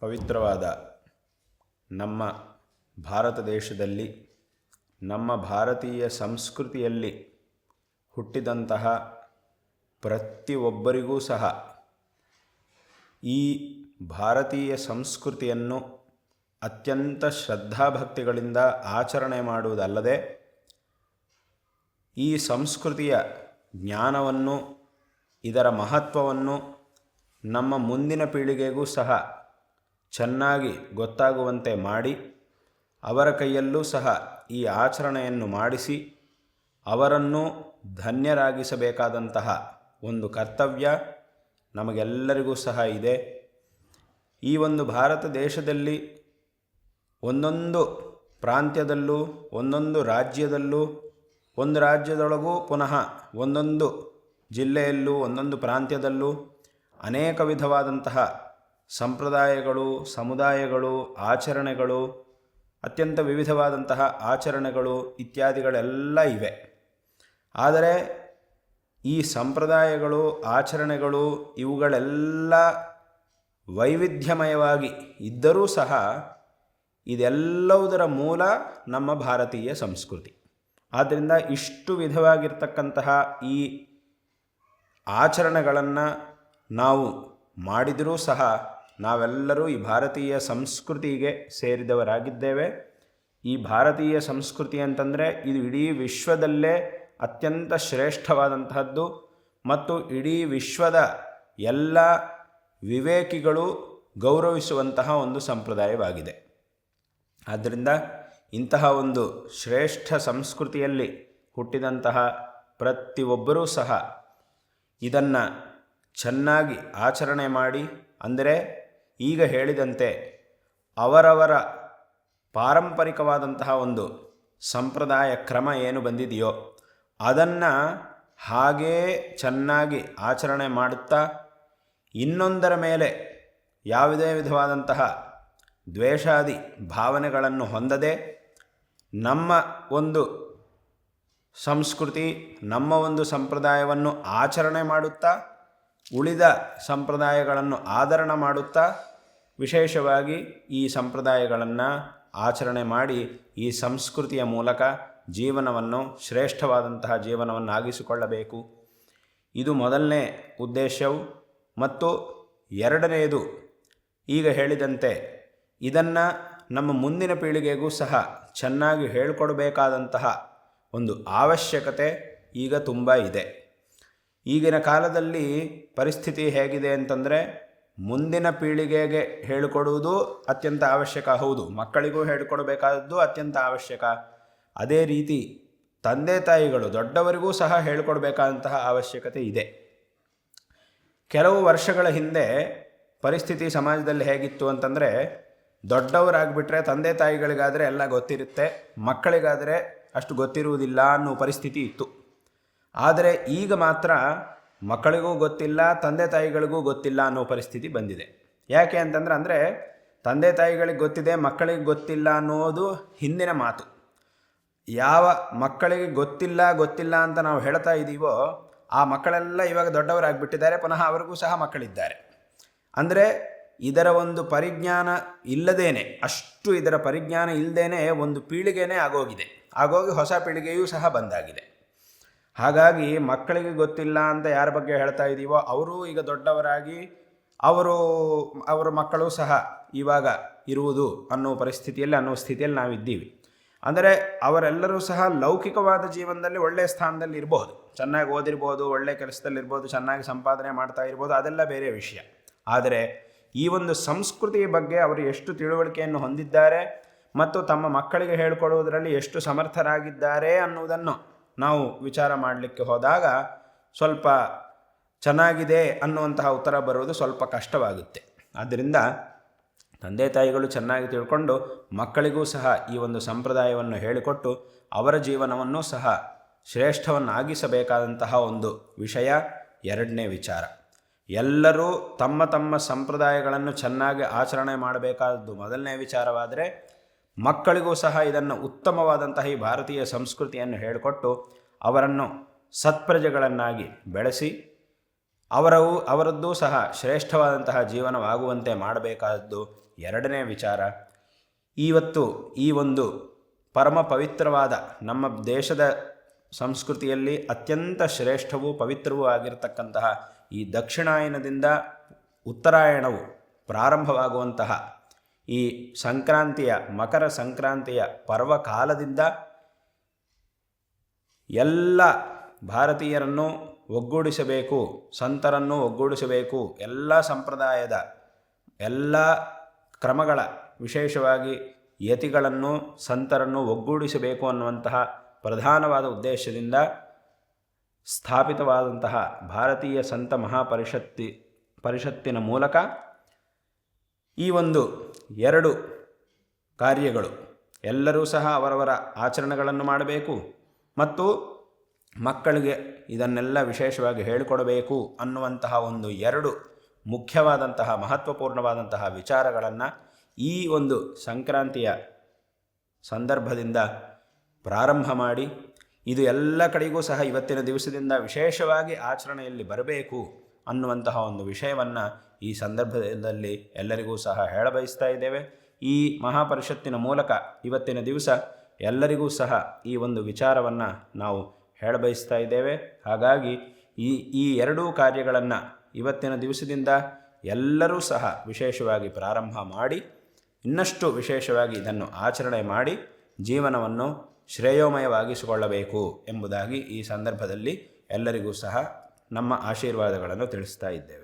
ಪವಿತ್ರವಾದ ನಮ್ಮ ಭಾರತ ದೇಶದಲ್ಲಿ, ನಮ್ಮ ಭಾರತೀಯ ಸಂಸ್ಕೃತಿಯಲ್ಲಿ ಹುಟ್ಟಿದಂತಹ ಪ್ರತಿಯೊಬ್ಬರಿಗೂ ಸಹ ಈ ಭಾರತೀಯ ಸಂಸ್ಕೃತಿಯನ್ನು ಅತ್ಯಂತ ಶ್ರದ್ಧಾಭಕ್ತಿಗಳಿಂದ ಆಚರಣೆ ಮಾಡುವುದಲ್ಲದೆ, ಈ ಸಂಸ್ಕೃತಿಯ ಜ್ಞಾನವನ್ನು, ಇದರ ಮಹತ್ವವನ್ನು ನಮ್ಮ ಮುಂದಿನ ಪೀಳಿಗೆಗೂ ಸಹ ಚೆನ್ನಾಗಿ ಗೊತ್ತಾಗುವಂತೆ ಮಾಡಿ, ಅವರ ಕೈಯಲ್ಲೂ ಸಹ ಈ ಆಚರಣೆಯನ್ನು ಮಾಡಿಸಿ ಅವರನ್ನು ಧನ್ಯರಾಗಿಸಬೇಕಾದಂತಹ ಒಂದು ಕರ್ತವ್ಯ ನಮಗೆಲ್ಲರಿಗೂ ಸಹ ಇದೆ. ಈ ಒಂದು ಭಾರತ ದೇಶದಲ್ಲಿ ಒಂದೊಂದು ಪ್ರಾಂತ್ಯದಲ್ಲೂ, ಒಂದೊಂದು ರಾಜ್ಯದಲ್ಲೂ, ಒಂದು ರಾಜ್ಯದೊಳಗೂ ಪುನಃ ಒಂದೊಂದು ಜಿಲ್ಲೆಯಲ್ಲೂ, ಒಂದೊಂದು ಪ್ರಾಂತ್ಯದಲ್ಲೂ ಅನೇಕ ವಿಧವಾದಂತಹ ಸಂಪ್ರದಾಯಗಳು, ಸಮುದಾಯಗಳು, ಆಚರಣೆಗಳು, ಅತ್ಯಂತ ವಿವಿಧವಾದಂತಹ ಆಚರಣೆಗಳು ಇತ್ಯಾದಿಗಳೆಲ್ಲ ಇವೆ. ಆದರೆ ಈ ಸಂಪ್ರದಾಯಗಳು, ಆಚರಣೆಗಳು ಇವುಗಳೆಲ್ಲ ವೈವಿಧ್ಯಮಯವಾಗಿ ಇದ್ದರೂ ಸಹ ಇದೆಲ್ಲವುದರ ಮೂಲ ನಮ್ಮ ಭಾರತೀಯ ಸಂಸ್ಕೃತಿ. ಆದ್ದರಿಂದ ಇಷ್ಟು ವಿಧವಾಗಿರ್ತಕ್ಕಂತಹ ಈ ಆಚರಣೆಗಳನ್ನು ನಾವು ಮಾಡಿದರೂ ಸಹ ನಾವೆಲ್ಲರೂ ಈ ಭಾರತೀಯ ಸಂಸ್ಕೃತಿಗೆ ಸೇರಿದವರಾಗಿದ್ದೇವೆ. ಈ ಭಾರತೀಯ ಸಂಸ್ಕೃತಿ ಅಂತಂದರೆ ಇದು ಇಡೀ ವಿಶ್ವದಲ್ಲೇ ಅತ್ಯಂತ ಶ್ರೇಷ್ಠವಾದಂತಹದ್ದು ಮತ್ತು ಇಡೀ ವಿಶ್ವದ ಎಲ್ಲ ವಿವೇಕಿಗಳು ಗೌರವಿಸುವಂತಹ ಒಂದು ಸಂಪ್ರದಾಯವಾಗಿದೆ. ಆದ್ದರಿಂದ ಇಂತಹ ಒಂದು ಶ್ರೇಷ್ಠ ಸಂಸ್ಕೃತಿಯಲ್ಲಿ ಹುಟ್ಟಿದಂತಹ ಪ್ರತಿಯೊಬ್ಬರೂ ಸಹ ಇದನ್ನು ಚೆನ್ನಾಗಿ ಆಚರಣೆ ಮಾಡಿ, ಅಂದರೆ ಈಗ ಹೇಳಿದಂತೆ ಅವರವರ ಪಾರಂಪರಿಕವಾದಂತಹ ಒಂದು ಸಂಪ್ರದಾಯ ಕ್ರಮ ಏನು ಬಂದಿದೆಯೋ ಅದನ್ನು ಹಾಗೇ ಚೆನ್ನಾಗಿ ಆಚರಣೆ ಮಾಡುತ್ತಾ, ಇನ್ನೊಂದರ ಮೇಲೆ ಯಾವುದೇ ವಿಧವಾದಂತಹ ದ್ವೇಷಾದಿ ಭಾವನೆಗಳನ್ನು ಹೊಂದದೆ, ನಮ್ಮ ಒಂದು ಸಂಸ್ಕೃತಿ, ನಮ್ಮ ಒಂದು ಸಂಪ್ರದಾಯವನ್ನು ಆಚರಣೆ ಮಾಡುತ್ತಾ, ಉಳಿದ ಸಂಪ್ರದಾಯಗಳನ್ನು ಆದರಣೆ ಮಾಡುತ್ತಾ, ವಿಶೇಷವಾಗಿ ಈ ಸಂಪ್ರದಾಯಗಳನ್ನು ಆಚರಣೆ ಮಾಡಿ ಈ ಸಂಸ್ಕೃತಿಯ ಮೂಲಕ ಜೀವನವನ್ನು, ಶ್ರೇಷ್ಠವಾದಂತಹ ಜೀವನವನ್ನಾಗಿಸಿಕೊಳ್ಳಬೇಕು. ಇದು ಮೊದಲನೇ ಉದ್ದೇಶವು. ಮತ್ತು ಎರಡನೆಯದು, ಈಗ ಹೇಳಿದಂತೆ ಇದನ್ನು ನಮ್ಮ ಮುಂದಿನ ಪೀಳಿಗೆಗೂ ಸಹ ಚೆನ್ನಾಗಿ ಹೇಳಿಕೊಡಬೇಕಾದಂತಹ ಒಂದು ಅವಶ್ಯಕತೆ ಈಗ ತುಂಬ ಇದೆ. ಈಗಿನ ಕಾಲದಲ್ಲಿ ಪರಿಸ್ಥಿತಿ ಹೇಗಿದೆ ಅಂತಂದರೆ, ಮುಂದಿನ ಪೀಳಿಗೆಗೆ ಹೇಳಿಕೊಡುವುದು ಅತ್ಯಂತ ಅವಶ್ಯಕ, ಹೌದು, ಮಕ್ಕಳಿಗೂ ಹೇಳಿಕೊಡಬೇಕಾದದ್ದು ಅತ್ಯಂತ ಅವಶ್ಯಕ. ಅದೇ ರೀತಿ ತಂದೆ ತಾಯಿಗಳು, ದೊಡ್ಡವರಿಗೂ ಸಹ ಹೇಳಿಕೊಡಬೇಕಾದಂತಹ ಅವಶ್ಯಕತೆ ಇದೆ. ಕೆಲವು ವರ್ಷಗಳ ಹಿಂದೆ ಪರಿಸ್ಥಿತಿ ಸಮಾಜದಲ್ಲಿ ಹೇಗಿತ್ತು ಅಂತಂದರೆ, ದೊಡ್ಡವರಾಗಿಬಿಟ್ರೆ ತಂದೆ ತಾಯಿಗಳಿಗಾದರೆ ಎಲ್ಲ ಗೊತ್ತಿರುತ್ತೆ, ಮಕ್ಕಳಿಗಾದರೆ ಅಷ್ಟು ಗೊತ್ತಿರುವುದಿಲ್ಲ ಅನ್ನೋ ಪರಿಸ್ಥಿತಿ ಇತ್ತು. ಆದರೆ ಈಗ ಮಾತ್ರ ಮಕ್ಕಳಿಗೂ ಗೊತ್ತಿಲ್ಲ, ತಂದೆ ತಾಯಿಗಳಿಗೂ ಗೊತ್ತಿಲ್ಲ ಅನ್ನೋ ಪರಿಸ್ಥಿತಿ ಬಂದಿದೆ. ಯಾಕೆ ಅಂತಂದರೆ ತಂದೆ ತಾಯಿಗಳಿಗೆ ಗೊತ್ತಿದೆ, ಮಕ್ಕಳಿಗೆ ಗೊತ್ತಿಲ್ಲ ಅನ್ನೋದು ಹಿಂದಿನ ಮಾತು. ಯಾವ ಮಕ್ಕಳಿಗೆ ಗೊತ್ತಿಲ್ಲ ಅಂತ ನಾವು ಹೇಳ್ತಾ ಇದ್ದೀವೋ ಆ ಮಕ್ಕಳೆಲ್ಲ ಇವಾಗ ದೊಡ್ಡವರಾಗಿಬಿಟ್ಟಿದ್ದಾರೆ, ಪುನಃ ಅವರಿಗೂ ಸಹ ಮಕ್ಕಳಿದ್ದಾರೆ. ಅಂದರೆ ಇದರ ಒಂದು ಪರಿಜ್ಞಾನ ಇಲ್ಲದೇನೆ, ಅಷ್ಟು ಇದರ ಪರಿಜ್ಞಾನ ಇಲ್ಲದೇನೆ ಒಂದು ಪೀಳಿಗೆನೇ ಆಗೋಗಿ ಹೊಸ ಪೀಳಿಗೆಯೂ ಸಹ ಬಂದಾಗಿದೆ. ಹಾಗಾಗಿ ಮಕ್ಕಳಿಗೆ ಗೊತ್ತಿಲ್ಲ ಅಂತ ಯಾರ ಬಗ್ಗೆ ಹೇಳ್ತಾ ಇದ್ದೀವೋ ಅವರು ಈಗ ದೊಡ್ಡವರಾಗಿ ಅವರ ಮಕ್ಕಳು ಸಹ ಇವಾಗ ಇರುವುದು ಅನ್ನೋ ಸ್ಥಿತಿಯಲ್ಲಿ ನಾವಿದ್ದೀವಿ. ಅಂದರೆ ಅವರೆಲ್ಲರೂ ಸಹ ಲೌಕಿಕವಾದ ಜೀವನದಲ್ಲಿ ಒಳ್ಳೆಯ ಸ್ಥಾನದಲ್ಲಿ ಇರಬಹುದು, ಚೆನ್ನಾಗಿ ಓದಿರ್ಬೋದು, ಒಳ್ಳೆಯ ಕೆಲಸದಲ್ಲಿರ್ಬೋದು, ಚೆನ್ನಾಗಿ ಸಂಪಾದನೆ ಮಾಡ್ತಾ ಇರ್ಬೋದು, ಅದೆಲ್ಲ ಬೇರೆ ವಿಷಯ. ಆದರೆ ಈ ಒಂದು ಸಂಸ್ಕೃತಿಯ ಬಗ್ಗೆ ಅವರು ಎಷ್ಟು ತಿಳುವಳಿಕೆಯನ್ನು ಹೊಂದಿದ್ದಾರೆ ಮತ್ತು ತಮ್ಮ ಮಕ್ಕಳಿಗೆ ಹೇಳಿಕೊಡುವುದರಲ್ಲಿ ಎಷ್ಟು ಸಮರ್ಥರಾಗಿದ್ದಾರೆ ಅನ್ನುವುದನ್ನು ನಾವು ವಿಚಾರ ಮಾಡಲಿಕ್ಕೆ ಹೋದಾಗ ಸ್ವಲ್ಪ ಚೆನ್ನಾಗಿದೆ ಅನ್ನುವಂತಹ ಉತ್ತರ ಬರುವುದು ಸ್ವಲ್ಪ ಕಷ್ಟವಾಗುತ್ತೆ. ಆದ್ದರಿಂದ ತಂದೆ ತಾಯಿಗಳು ಚೆನ್ನಾಗಿ ತಿಳ್ಕೊಂಡು ಮಕ್ಕಳಿಗೂ ಸಹ ಈ ಒಂದು ಸಂಪ್ರದಾಯವನ್ನು ಹೇಳಿಕೊಟ್ಟು ಅವರ ಜೀವನವನ್ನು ಸಹ ಶ್ರೇಷ್ಠವನ್ನಾಗಿಸಬೇಕಾದಂತಹ ಒಂದು ವಿಷಯ. ಎರಡನೇ ವಿಚಾರ, ಎಲ್ಲರೂ ತಮ್ಮ ತಮ್ಮ ಸಂಪ್ರದಾಯಗಳನ್ನು ಚೆನ್ನಾಗಿ ಆಚರಣೆ ಮಾಡಬೇಕಾದದ್ದು ಮೊದಲನೇ ವಿಚಾರವಾದರೆ, ಮಕ್ಕಳಿಗೂ ಸಹ ಇದನ್ನು ಉತ್ತಮವಾದಂತಹ ಈ ಭಾರತೀಯ ಸಂಸ್ಕೃತಿಯನ್ನು ಹೇಳಿಕೊಟ್ಟು ಅವರನ್ನು ಸತ್ಪ್ರಜೆಗಳನ್ನಾಗಿ ಬೆಳೆಸಿ ಅವರದ್ದು ಸಹ ಶ್ರೇಷ್ಠವಾದಂತಹ ಜೀವನವಾಗುವಂತೆ ಮಾಡಬೇಕಾದದ್ದು ಎರಡನೇ ವಿಚಾರ. ಇವತ್ತು ಈ ಒಂದು ಪರಮ ಪವಿತ್ರವಾದ ನಮ್ಮ ದೇಶದ ಸಂಸ್ಕೃತಿಯಲ್ಲಿ ಅತ್ಯಂತ ಶ್ರೇಷ್ಠವೂ ಪವಿತ್ರವೂ ಆಗಿರತಕ್ಕಂತಹ ಈ ದಕ್ಷಿಣಾಯನದಿಂದ ಉತ್ತರಾಯಣವು ಪ್ರಾರಂಭವಾಗುವಂತಹ ಈ ಸಂಕ್ರಾಂತಿಯ ಮಕರ ಸಂಕ್ರಾಂತಿಯ ಪರ್ವಕಾಲದಿಂದ ಎಲ್ಲ ಭಾರತೀಯರನ್ನು ಒಗ್ಗೂಡಿಸಬೇಕು, ಸಂತರನ್ನು ಒಗ್ಗೂಡಿಸಬೇಕು, ಎಲ್ಲ ಸಂಪ್ರದಾಯದ ಎಲ್ಲ ಕ್ರಮಗಳ ವಿಶೇಷವಾಗಿ ಯತಿಗಳನ್ನು ಸಂತರನ್ನು ಒಗ್ಗೂಡಿಸಬೇಕು ಅನ್ನುವಂತಹ ಪ್ರಧಾನವಾದ ಉದ್ದೇಶದಿಂದ ಸ್ಥಾಪಿತವಾದಂತಹ ಭಾರತೀಯ ಸಂತ ಪರಿಷತ್ತಿನ ಮೂಲಕ ಈ ಒಂದು ಎರಡು ಕಾರ್ಯಗಳು ಎಲ್ಲರೂ ಸಹ ಅವರವರ ಆಚರಣೆಗಳನ್ನು ಮಾಡಬೇಕು ಮತ್ತು ಮಕ್ಕಳಿಗೆ ಇದನ್ನೆಲ್ಲ ವಿಶೇಷವಾಗಿ ಹೇಳಿಕೊಡಬೇಕು ಅನ್ನುವಂತಹ ಒಂದು ಎರಡು ಮುಖ್ಯವಾದಂತಹ ಮಹತ್ವಪೂರ್ಣವಾದಂತಹ ವಿಚಾರಗಳನ್ನು ಈ ಒಂದು ಸಂಕ್ರಾಂತಿಯ ಸಂದರ್ಭದಿಂದ ಪ್ರಾರಂಭ ಮಾಡಿ ಇದು ಎಲ್ಲ ಕಡೆಗೂ ಸಹ ಇವತ್ತಿನ ದಿವಸದಿಂದ ವಿಶೇಷವಾಗಿ ಆಚರಣೆಯಲ್ಲಿ ಬರಬೇಕು ಅನ್ನುವಂತಹ ಒಂದು ವಿಷಯವನ್ನು ಈ ಸಂದರ್ಭದಲ್ಲಿ ಎಲ್ಲರಿಗೂ ಸಹ ಹೇಳಬಯಸ್ತಾ ಇದ್ದೇವೆ. ಈ ಮಹಾಪರಿಷತ್ತಿನ ಮೂಲಕ ಇವತ್ತಿನ ದಿವಸ ಎಲ್ಲರಿಗೂ ಸಹ ಈ ಒಂದು ವಿಚಾರವನ್ನು ನಾವು ಹೇಳಬಯಸ್ತಾ ಇದ್ದೇವೆ. ಹಾಗಾಗಿ ಈ ಎರಡೂ ಕಾರ್ಯಗಳನ್ನು ಇವತ್ತಿನ ದಿವಸದಿಂದ ಎಲ್ಲರೂ ಸಹ ವಿಶೇಷವಾಗಿ ಪ್ರಾರಂಭ ಮಾಡಿ ಇನ್ನಷ್ಟು ವಿಶೇಷವಾಗಿ ಇದನ್ನು ಆಚರಣೆ ಮಾಡಿ ಜೀವನವನ್ನು ಶ್ರೇಯೋಮಯವಾಗಿಸಿಕೊಳ್ಳಬೇಕು ಎಂಬುದಾಗಿ ಈ ಸಂದರ್ಭದಲ್ಲಿ ಎಲ್ಲರಿಗೂ ಸಹ ನಮ್ಮ ಆಶೀರ್ವಾದಗಳನ್ನು ತಿಳಿಸ್ತಾ ಇದ್ದೇವೆ.